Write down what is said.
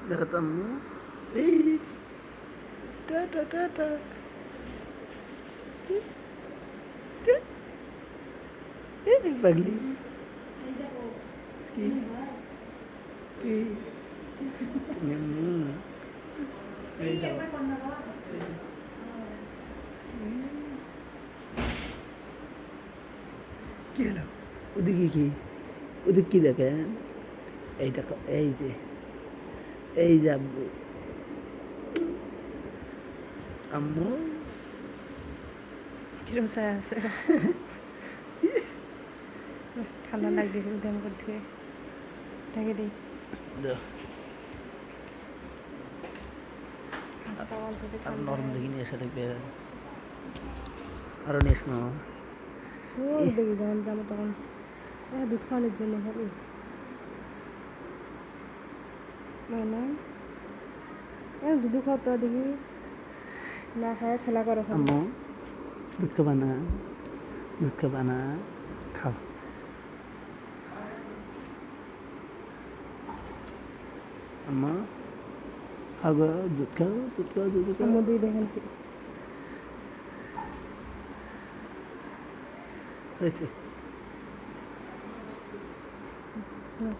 দেখো তো আম্মু এই টাটা টাটা পাগলি কি কি তুমি আম্মু এই দাও কি হলো ওদিকে কি ওদিক কি দেখেন এই দেখো এই যে আব্বু আম্মু কিরম ছায়া আছে ঠান্ডা লাগবে উদ্যান করতে ঢেকে দিই আর নরম দেখি নিয়ে এসে দেখবে আরো নিয়ে শোনো দেখি যখন যাবো তখন দুধ খাওয়ানোর জন্য হবে না দুধ খাওয়া দেখি না খায় খেলা করো আম্মু দুধ খাবা না খাও আম্মা খাবো দুধ খাও দুই দেখেন হয়েছে